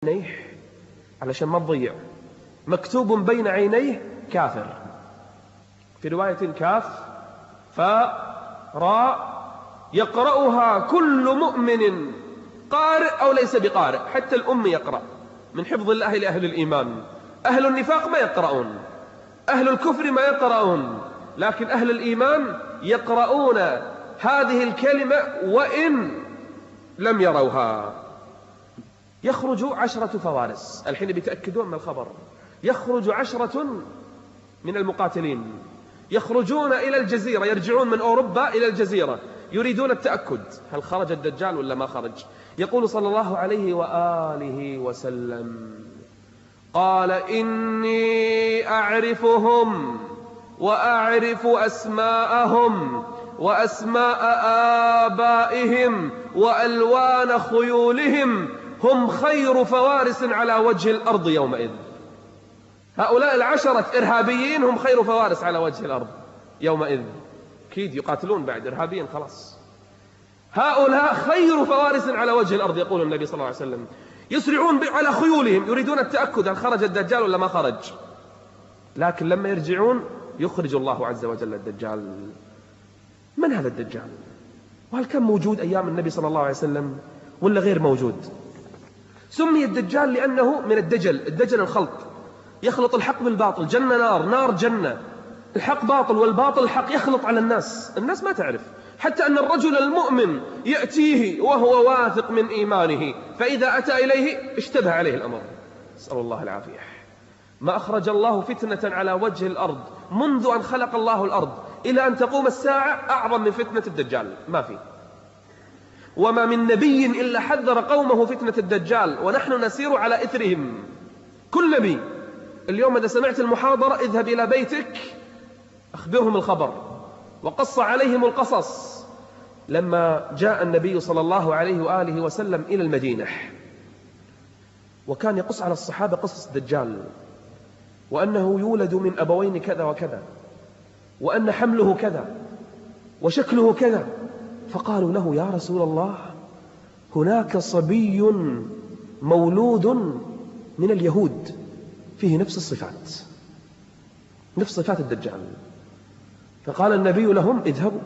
عينيه علشان ما تضيع، مكتوب بين عينيه كافر، في رواية كاف فاء راء، يقرأها كل مؤمن قارئ أو ليس بقارئ، حتى الأم يقرأ من حفظ الله لأهل الإيمان. أهل النفاق ما يقرؤون، أهل الكفر ما يقرؤون، لكن أهل الإيمان يقرؤون هذه الكلمة وإن لم يروها. يخرج 10 فوارس، الحين بيتأكدون من الخبر، يخرج 10 من المقاتلين يخرجون إلى الجزيرة، يرجعون من أوروبا إلى الجزيرة يريدون التأكد هل خرج الدجال ولا ما خرج. يقول صلى الله عليه وآله وسلم قال إني أعرفهم وأعرف أسماءهم وأسماء آبائهم وألوان خيولهم، هم خير فوارس على وجه الأرض يومئذ. هؤلاء 10 إرهابيين هم خير فوارس على وجه الأرض يومئذ، أكيد يقاتلون بعد إرهابيين خلاص. هؤلاء خير فوارس على وجه الأرض، يقول النبي صلى الله عليه وسلم، يسرعون على خيولهم يريدون التأكد هل خرج الدجال ولا ما خرج، لكن لما يرجعون يخرج الله عز وجل الدجال. من هذا الدجال؟ وهل كان موجود أيام النبي صلى الله عليه وسلم ولا غير موجود؟ سمي الدجال لأنه من الدجل الخلط، يخلط الحق بالباطل، جنة نار، نار جنة، الحق باطل والباطل حق، يخلط على الناس ما تعرف، حتى أن الرجل المؤمن يأتيه وهو واثق من إيمانه، فإذا أتى إليه اشتبه عليه الأمر، نسأل الله العافية. ما أخرج الله فتنة على وجه الأرض منذ أن خلق الله الأرض إلى أن تقوم الساعة أعظم من فتنة الدجال، ما في. وما من نبي إلا حذر قومه فتنة الدجال، ونحن نسير على إثرهم. كل نبي. اليوم إذا سمعت المحاضرة اذهب إلى بيتك أخبرهم الخبر وقص عليهم القصص. لما جاء النبي صلى الله عليه وآله وسلم إلى المدينة وكان يقص على الصحابة قصص الدجال، وأنه يولد من أبوين كذا وكذا، وأن حمله كذا وشكله كذا، فقالوا له يا رسول الله هناك صبي مولود من اليهود فيه نفس الصفات، نفس صفات الدجال. فقال النبي لهم اذهبوا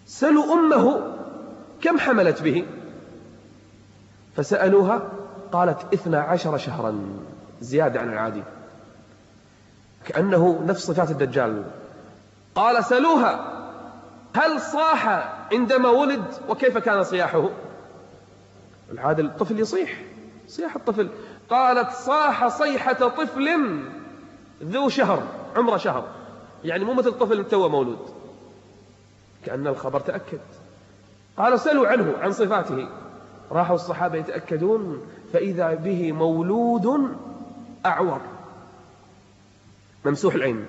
سلوا أمه كم حملت به، فسألوها قالت 12 شهرا، زيادة عن العادي، كأنه نفس صفات الدجال. قال سلوها هل صاح عندما ولد وكيف كان صياحه؟ العادة الطفل يصيح صياح الطفل، قالت صاح صيحة طفل ذو شهر، عمره شهر، يعني مو مثل طفل توه مولود، كأن الخبر تأكد. قالوا سلوا عنه عن صفاته، راحوا الصحابة يتأكدون فإذا به مولود أعور ممسوح العين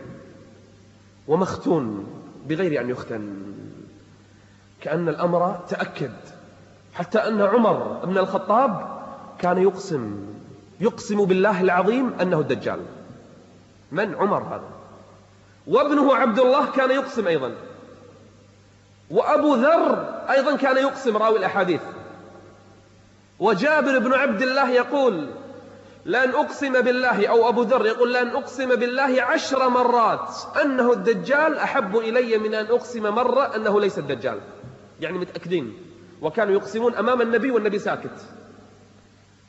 ومختون بغير أن يختن، كأن الأمر تأكد، حتى أن عمر بن الخطاب كان يقسم بالله العظيم أنه الدجال. من؟ عمر هذا. وابنه عبد الله كان يقسم أيضا، وأبو ذر أيضا كان يقسم، راوي الأحاديث. وجابر بن عبد الله يقول لن أقسم بالله، أو أبو ذر يقول لن أقسم بالله 10 مرات أنه الدجال أحب إلي من أن أقسم مرة أنه ليس الدجال، يعني متأكدين. وكانوا يقسمون أمام النبي والنبي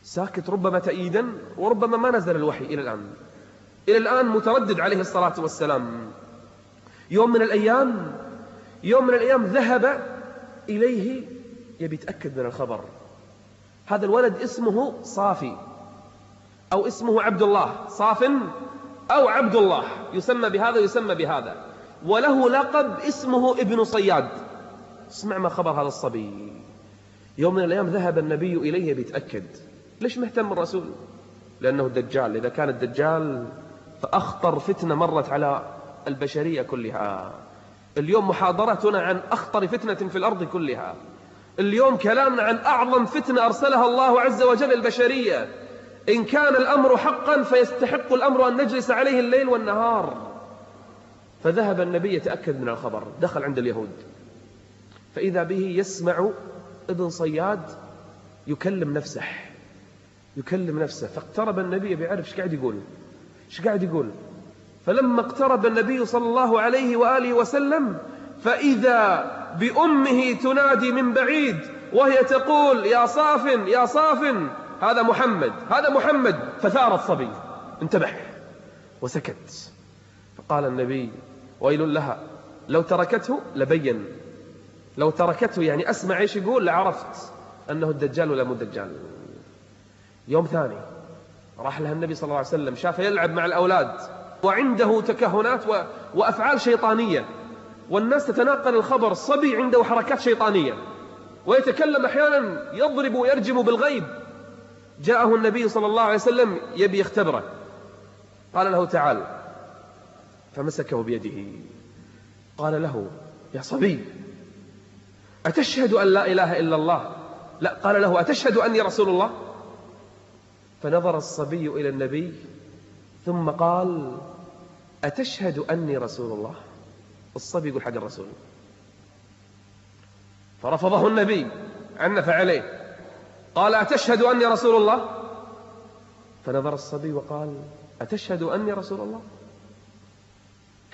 ساكت ربما تأييدا، وربما ما نزل الوحي إلى الآن متردد عليه الصلاة والسلام. يوم من الأيام ذهب إليه يبي يتأكد من الخبر. هذا الولد اسمه صافي أو اسمه عبد الله، صاف أو عبد الله، يسمى بهذا يسمى بهذا، وله لقب اسمه ابن صياد. اسمع ما خبر هذا الصبي. يوم من الأيام ذهب النبي إليه بيتأكد. ليش مهتم الرسول؟ لأنه الدجال. إذا كان الدجال فأخطر فتنة مرت على البشرية كلها. اليوم محاضرتنا عن أخطر فتنة في الأرض كلها. اليوم كلامنا عن أعظم فتنة أرسلها الله عز وجل البشرية. إن كان الأمر حقا فيستحق الأمر أن نجلس عليه الليل والنهار. فذهب النبي يتأكد من الخبر، دخل عند اليهود فإذا به يسمع ابن صياد يكلم نفسه يكلم نفسه. فاقترب النبي بيعرف ايش قاعد يقول. فلما اقترب النبي صلى الله عليه وآله وسلم فإذا بأمه تنادي من بعيد وهي تقول يا صافن يا صافن، هذا محمد. فثار الصبي، انتبه وسكت. فقال النبي ويل لها لو تركته لبين، لو تركته يعني أسمع إيش يقول لعرفت أنه الدجال ولا مو الدجال. يوم ثاني راح لها النبي صلى الله عليه وسلم، شافه يلعب مع الأولاد وعنده تكهنات وأفعال شيطانية، والناس تتناقل الخبر، الصبي عنده حركات شيطانية ويتكلم أحيانا يضرب ويرجم بالغيب. جاءه النبي صلى الله عليه وسلم يبي يختبره، قال له تعال، فمسكه بيده قال له يا صبي أتشهد أن لا إله إلا الله؟ لا، قال له أتشهد أني رسول الله؟ فنظر الصبي إلى النبي ثم قال أتشهد أني رسول الله؟ الصبي يقول حق الرسول. فرفضه النبي، عنف عليه، قال أتشهد أني رسول الله؟ فنظر الصبي وقال أتشهد أني رسول الله؟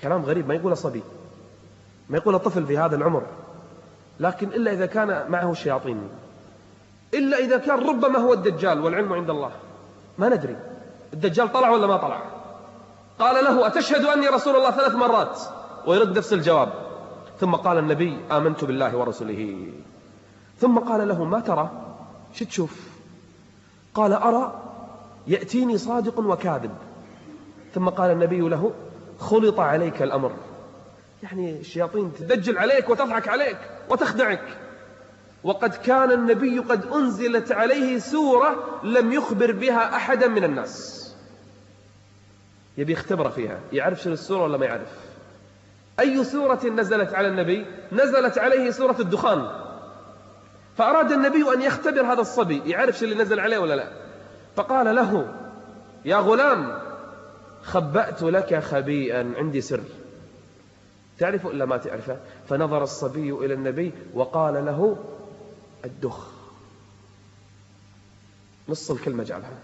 كلام غريب، ما يقول صبي، ما يقول طفل في هذا العمر، لكن إلا إذا كان معه شياطين، إلا إذا كان ربما هو الدجال، والعلم عند الله، ما ندري الدجال طلع ولا ما طلع. قال له أتشهد أني رسول الله 3 مرات ويرد نفس الجواب. ثم قال النبي آمنت بالله ورسله. ثم قال له ما ترى؟ شو تشوف؟ قال أرى يأتيني صادق وكاذب. ثم قال النبي له خلط عليك الأمر، يعني الشياطين تدجل عليك وتضحك عليك وتخدعك. وقد كان النبي قد أنزلت عليه سورة لم يخبر بها أحدا من الناس. يبي يختبر فيها، يعرف شنو السورة ولا ما يعرف. أي سورة نزلت على النبي؟ نزلت عليه سورة الدخان. فأراد النبي أن يختبر هذا الصبي، يعرف شو اللي نزل عليه ولا لا. فقال له يا غلام خبأت لك خبيئا، عندي سر، تعرف ولا ما تعرفه؟ فنظر الصبي إلى النبي وقال له الدخ، نص الكلمة جعلها.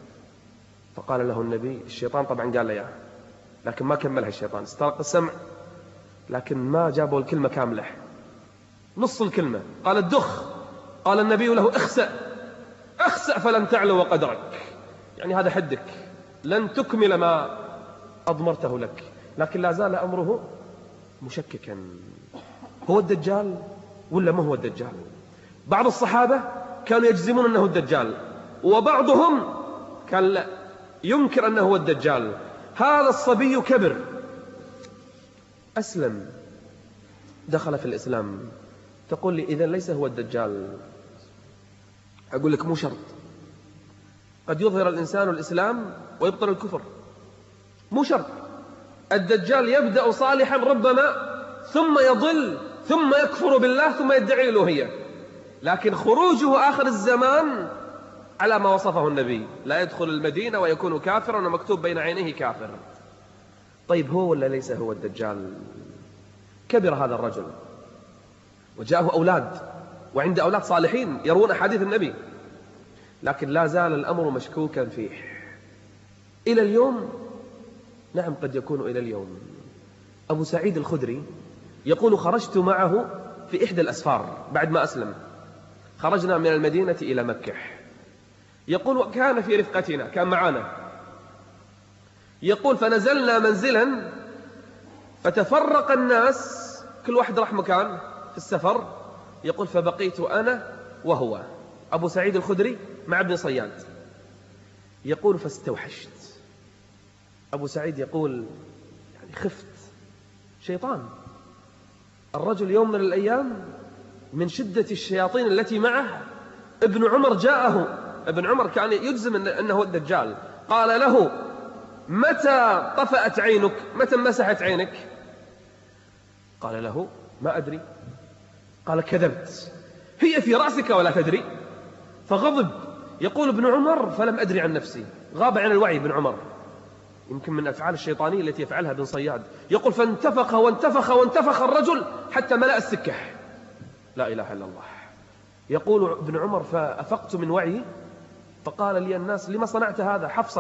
فقال له النبي، الشيطان طبعا قال له إياها لكن ما كملها، الشيطان استرق السمع لكن ما جابوا الكلمة كاملة، نص الكلمة. قال الدخ، قال النبي له اخسأ فلن تعلو قدرك، يعني هذا حدك، لن تكمل ما أضمرته لك. لكن لا زال أمره مشككا، هو الدجال ولا ما هو الدجال؟ بعض الصحابة كانوا يجزمون أنه الدجال، وبعضهم كان لا ينكر أنه هو الدجال. هذا الصبي كبر، أسلم، دخل في الإسلام. تقول لي إذن ليس هو الدجال؟ أقول لك مو شرط، قد يظهر الإنسان الإسلام ويبطل الكفر، مو شرط. الدجال يبدأ صالحا ربما، ثم يضل، ثم يكفر بالله، ثم يدعي الألوهية. لكن خروجه آخر الزمان على ما وصفه النبي، لا يدخل المدينة ويكون كافرا ومكتوب بين عينيه كافر. طيب هو ولا ليس هو الدجال؟ كبر هذا الرجل وجاءه أولاد، وعند أولاد صالحين يروون أحاديث النبي، لكن لا زال الأمر مشكوكا فيه إلى اليوم. نعم قد يكون إلى اليوم. أبو سعيد الخدري يقول خرجت معه في إحدى الأسفار بعد ما أسلم، خرجنا من المدينة إلى مكة. يقول وكان في رفقتنا، كان معنا. يقول فنزلنا منزلا فتفرق الناس، كل واحد راح مكان في السفر. يقول فبقيت أنا وهو، أبو سعيد الخدري مع ابن صياد. يقول فاستوحشت. أبو سعيد يقول يعني خفت، شيطان. الرجل يوم من الأيام من شدة الشياطين التي معه، ابن عمر جاءه، ابن عمر كان يجزم أنه الدجال. قال له متى طفأت عينك؟ متى مسحت عينك؟ قال له ما أدري. قال كذبت، هي في رأسك ولا تدري. فغضب. يقول ابن عمر فلم أدري عن نفسي، غاب عن الوعي ابن عمر، يمكن من أفعال الشيطانية التي يفعلها ابن صياد. يقول فانتفخ وانتفخ وانتفخ الرجل حتى ملأ السكة، لا إله إلا الله. يقول ابن عمر فأفقت من وعي فقال لي الناس: لما صنعت هذا؟ حفصة